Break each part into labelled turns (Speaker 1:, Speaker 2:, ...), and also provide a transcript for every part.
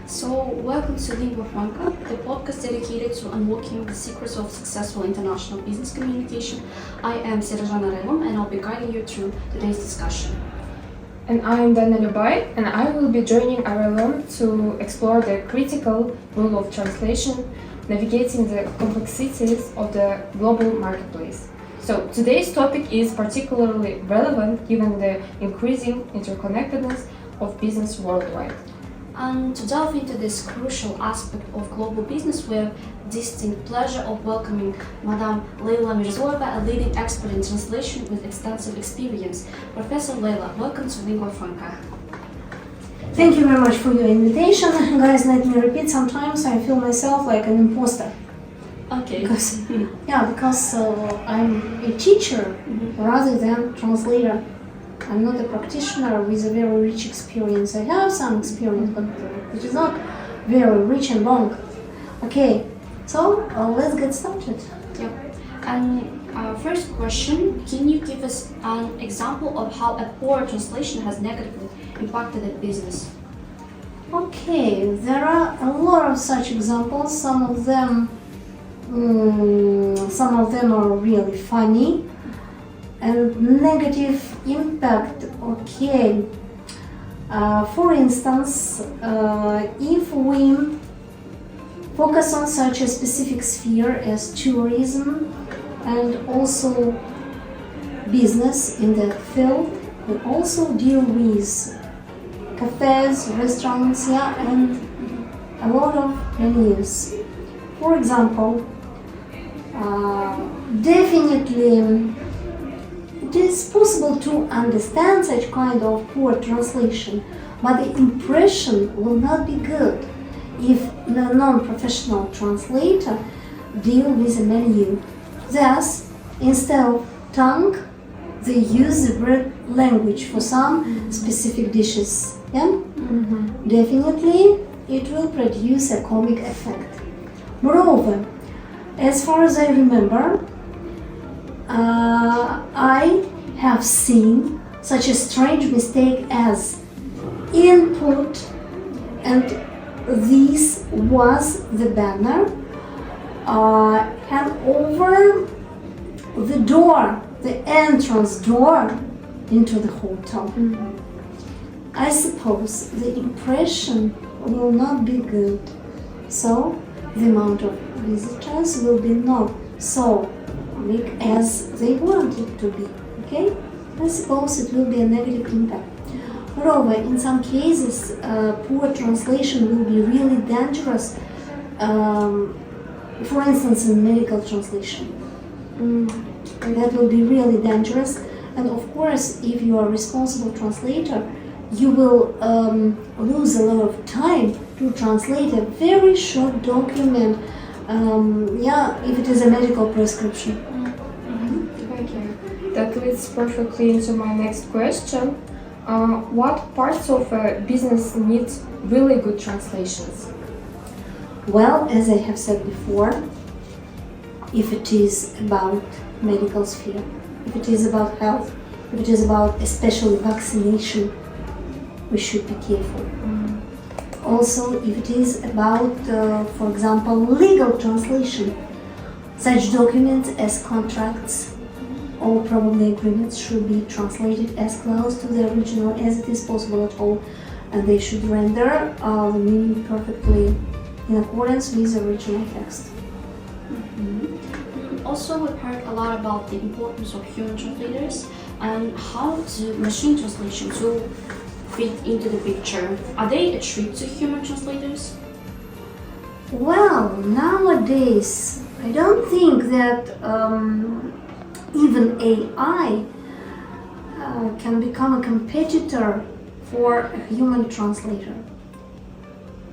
Speaker 1: So, welcome to LinguaFranca, the podcast dedicated to unlocking the secrets of successful international business communication. I am Serikzhan and I'll be guiding you through today's discussion.
Speaker 2: And I am Dana Lebay, and I will be joining Arailym to explore the critical role of translation, navigating the complexities of the global marketplace. So today's topic is particularly relevant given the increasing interconnectedness of business worldwide.
Speaker 1: And to delve into this crucial aspect of global business, we have distinct pleasure of welcoming Madame LEILA MIRZOEVA, a leading expert in translation with extensive experience. Professor LEILA, welcome to LinguaFranca.
Speaker 3: Thank you very much for your invitation. Guys, let me repeat, sometimes I feel myself like an imposter.
Speaker 1: Okay.
Speaker 3: Because I'm a teacher rather than translator. I'm not a practitioner with a very rich experience. I have some experience, but it is not very rich and long. Okay, so let's get started.
Speaker 1: Yep. And first question, can you give us an example of how a poor translation has negatively impacted a business?
Speaker 3: Okay, there are a lot of such examples. Some of them are really funny. And negative impact, okay. For instance, if we focus on such a specific sphere as tourism and also business in that field, we also deal with cafes, restaurants, and a lot of menus. For example, definitely it is possible to understand such kind of poor translation, but the impression will not be good if the non-professional translator deal with a menu. Thus, instead of tongue, they use the bread language for some specific dishes. Definitely, it will produce a comic effect. Moreover, as far as I remember, I have seen such a strange mistake as input, and this was the banner, and over the door, the entrance door into the hotel. I suppose the impression will not be good, so the amount of visitors will be not so big as they want it to be. Okay? I suppose it will be a negative impact. Moreover, in some cases, poor translation will be really dangerous. For instance, in medical translation. That will be really dangerous. And of course, if you are a responsible translator, you will lose a lot of time to translate a very short document. If it is a medical prescription.
Speaker 2: Thank you. That leads perfectly into my next question. What parts of a business need really good translations?
Speaker 3: Well, as I have said before, if it is about medical sphere, if it is about health, if it is about especially vaccination, we should be careful. Also, if it is about, for example, legal translation, such documents as contracts or probably agreements should be translated as close to the original as it is possible at all, and they should render the meaning perfectly in accordance with the original text.
Speaker 1: Also, we've heard a lot about the importance of human translators and how do machine translation tools fit into the picture. Are they a threat to human translators?
Speaker 3: Well, nowadays, I don't think that even AI can become a competitor for a human translator.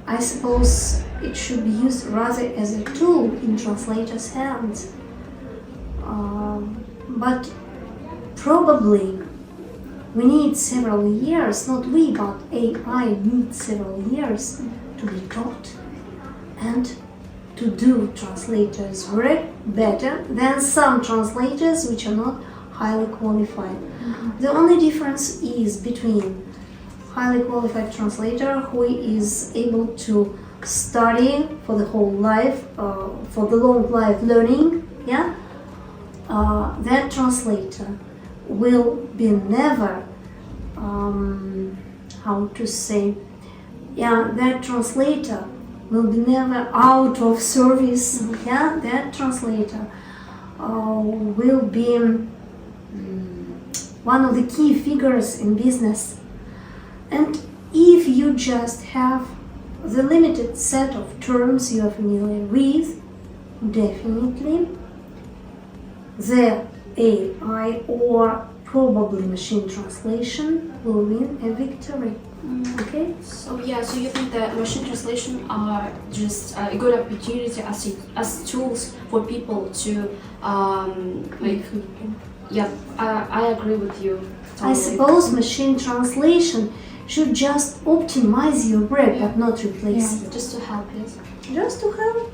Speaker 3: I suppose it should be used rather as a tool in translators' hands. But probably we need several years, not we, but AI needs several years to be taught and to do translators work better than some translators which are not highly qualified. The only difference is between highly qualified translator who is able to study for the whole life, for the long life learning, yeah, that translator will be never, how to say, yeah, that translator will be never out of service, yeah, that translator will be one of the key figures in business. And if you just have the limited set of terms you are familiar with, definitely the AI or probably machine translation will win a victory. Okay?
Speaker 1: So you think that machine translation are just a good opportunity as tools for people to I agree with you.
Speaker 3: I suppose machine translation should just optimize your work but not replace it.
Speaker 1: Just to help it.
Speaker 3: Just to help.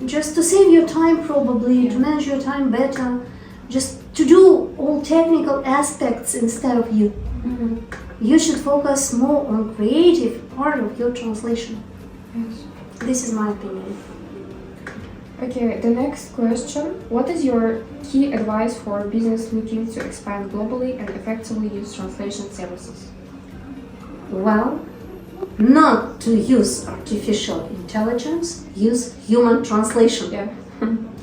Speaker 3: Just to save your time probably, to manage your time better, just to do all technical aspects instead of you. You should focus more on creative part of your translation.
Speaker 2: Yes.
Speaker 3: This is my opinion.
Speaker 2: Okay, the next question. What is your key advice for business looking to expand globally and effectively use translation services?
Speaker 3: Well, not to use artificial intelligence, use human translation.
Speaker 2: Yeah.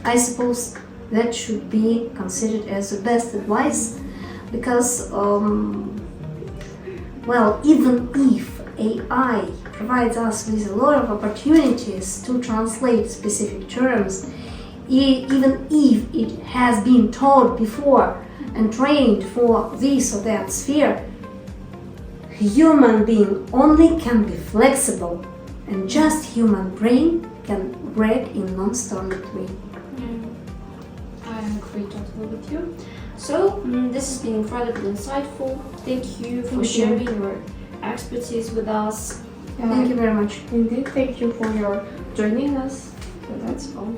Speaker 3: I suppose that should be considered as the best advice because, well, even if AI provides us with a lot of opportunities to translate specific terms, even if it has been taught before and trained for this or that sphere, human being only can be flexible and just human brain can work in non-standard way.
Speaker 1: I agree totally with you. So this has been incredibly insightful. Thank you for sharing your expertise with us.
Speaker 3: Thank you very much.
Speaker 2: Indeed, thank you for your joining us. So that's all.